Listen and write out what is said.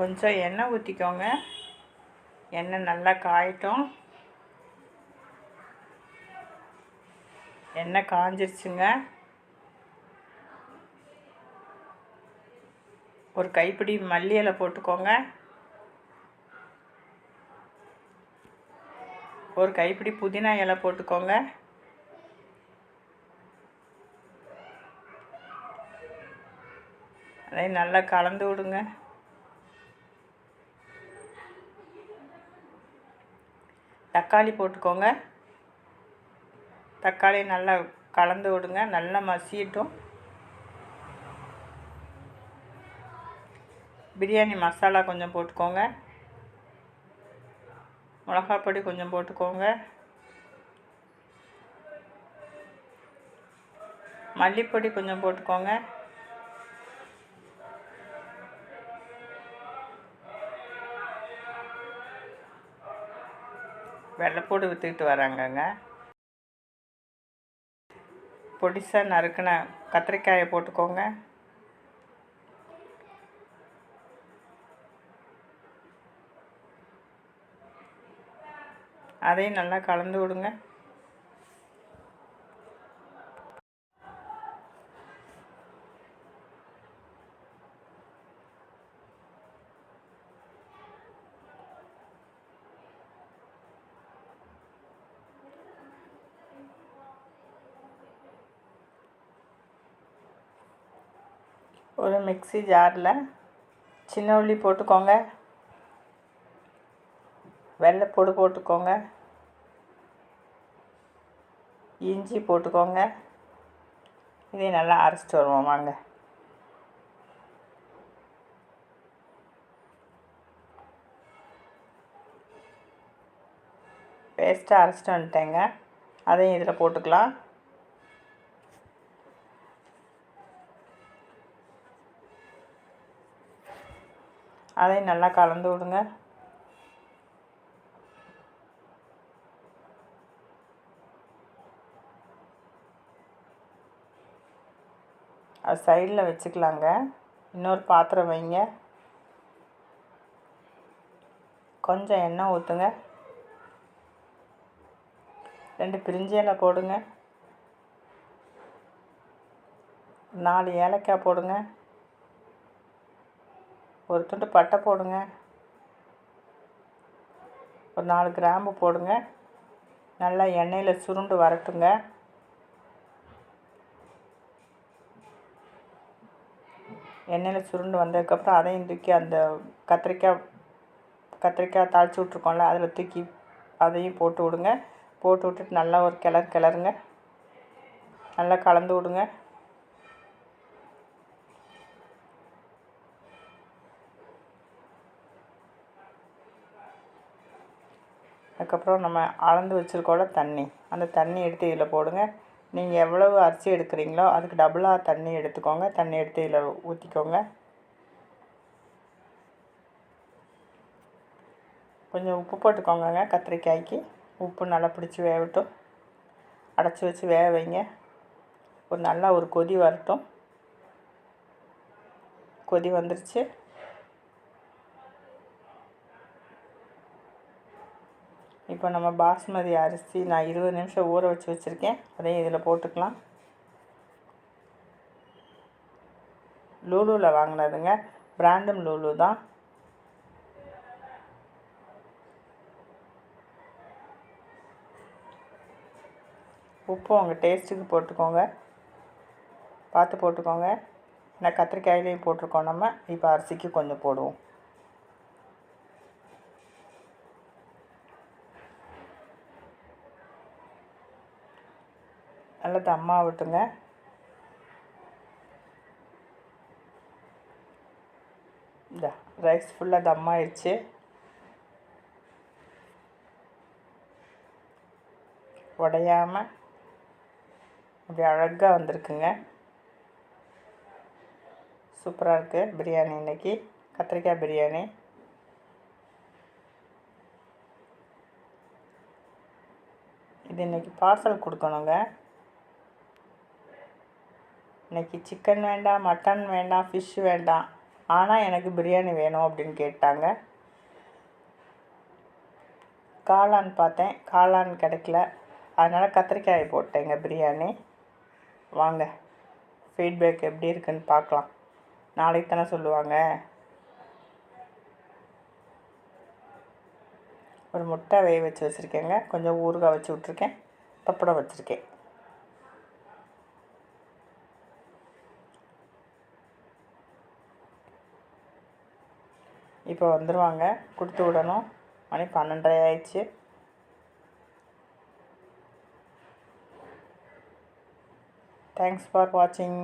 கொஞ்சம் எண்ணெய் ஊற்றிக்கோங்க. எண்ணெய் நல்லா காயட்டும். எண்ணெய் காஞ்சிருச்சுங்க. ஒரு கைப்பிடி மல்லி இலை போட்டுக்கோங்க. ஒரு கைப்பிடி புதினா இலை போட்டுக்கோங்க. அதை நல்லா கலந்து விடுங்க. தக்காளி போட்டுக்கோங்க. தக்காளி நல்லா கலந்து விடுங்க. நல்லா மசியட்டும். பிரியாணி மசாலா கொஞ்சம் போட்டுக்கோங்க. மிளகாப்பொடி கொஞ்சம் போட்டுக்கோங்க. மல்லிப்பொடி கொஞ்சம் போட்டுக்கோங்க. வெள்ளைப்பூடு விற்றுக்கிட்டு வராங்கங்க. பொடிசாக நறுக்கின கத்திரிக்காயை போட்டுக்கோங்க. அதையும் நல்லா கலந்து விடுங்க. ஒரு மிக்ஸி ஜாரில் சின்ன உள்ளி போட்டுக்கோங்க. வெள்ளைப்பூடு போட்டுக்கோங்க. இஞ்சி போட்டுக்கோங்க. இதை நல்லா அரைச்சிட்டு வருவோம் வாங்க. பேஸ்ட்டாக அரைச்சிட்டு வந்துட்டேங்க. அதையும் இதில் போட்டுக்கலாம். அதையும் நல்லா கலந்து விடுங்க. அது சைடில் வச்சுக்கலாங்க. இன்னொரு பாத்திரம் வைங்க. கொஞ்சம் எண்ணெய் ஊற்றுங்க. 2 பிரிஞ்சி இலை போடுங்க. 4 ஏலக்காய் போடுங்க. ஒரு துண்டு பட்டை போடுங்க. ஒரு 4 கிராம்பு போடுங்க. நல்லா எண்ணெயில் சுருண்டு வரட்டுங்க. எண்ணெயில் சுருண்டு வந்ததுக்கப்புறம் அதையும் தூக்கி அந்த கத்திரிக்காய் தாளித்து விட்ருக்கோம்ல அதில் தூக்கி அதையும் போட்டு விடுங்க. போட்டு விட்டுட்டு நல்லா ஒரு கிளறுங்க. நல்லா கலந்து விடுங்க. அதுக்கப்புறம் நம்ம அளந்து வச்சுருக்கோம்ல தண்ணி, அந்த தண்ணி எடுத்து இதில் போடுங்க. நீங்கள் எவ்வளவு அரிசி எடுக்கிறீங்களோ அதுக்கு டபுளாக தண்ணி எடுத்துக்கோங்க. தண்ணி எடுத்து இதில் ஊற்றிக்கோங்க. கொஞ்சம் உப்பு போட்டுக்கோங்க. கத்திரிக்காய்க்கு உப்பு நல்லா பிடிச்சி வேகட்டும். அடைச்சி வச்சு வேக வைங்க. நல்லா ஒரு கொதி வரட்டும். கொதி வந்துருச்சு. இப்போ நம்ம பாஸ்மதி அரிசி நான் 20 நிமிஷம் ஊற வச்சு வச்சுருக்கேன். அதையும் இதில் போட்டுக்கலாம். லூலுவில் வாங்கினதுங்க. பிராண்டும் லூலு தான். உப்பு உங்கள் டேஸ்ட்டுக்கு போட்டுக்கோங்க. பார்த்து போட்டுக்கோங்க. ஏன்னா கத்திரிக்காயிலையும் போட்டிருக்கோம் நம்ம. இப்போ அரிசிக்கு கொஞ்சம் போடுவோம். நல்லா தம்மாக விட்டுங்க. இந்த ரைஸ் ஃபுல்லாக தம்மாயிடுச்சு. உடையாமல் அப்படி அழகாக வந்திருக்குங்க. சூப்பராக இருக்குது பிரியாணி. இன்றைக்கி கத்திரிக்காய் பிரியாணி. இது இன்றைக்கி பார்சல் கொடுக்கணுங்க. இன்றைக்கி சிக்கன் வேண்டாம், மட்டன் வேண்டாம், ஃபிஷ் வேண்டாம், ஆனால் எனக்கு பிரியாணி வேணும் அப்படின்னு கேட்டாங்க. காளான் பார்த்தேன், காளான் கிடைக்கல, அதனால் கத்திரிக்காய் போட்டேங்க பிரியாணி. வாங்க ஃபீட்பேக் எப்படி இருக்குன்னு பார்க்கலாம். நாளைக்கு தானே சொல்லுவாங்க. ஒரு முட்டை வேக வச்சு வச்சுருக்கேங்க, கொஞ்சம் ஊறுகாய் வச்சு விட்ருக்கேன், பப்படம் வச்சுருக்கேன். இப்போ வந்துடுவாங்க, கொடுத்து விடணும். மணி 12:30 ஆயிடுச்சு. தேங்க்ஸ் ஃபார் வாட்சிங்.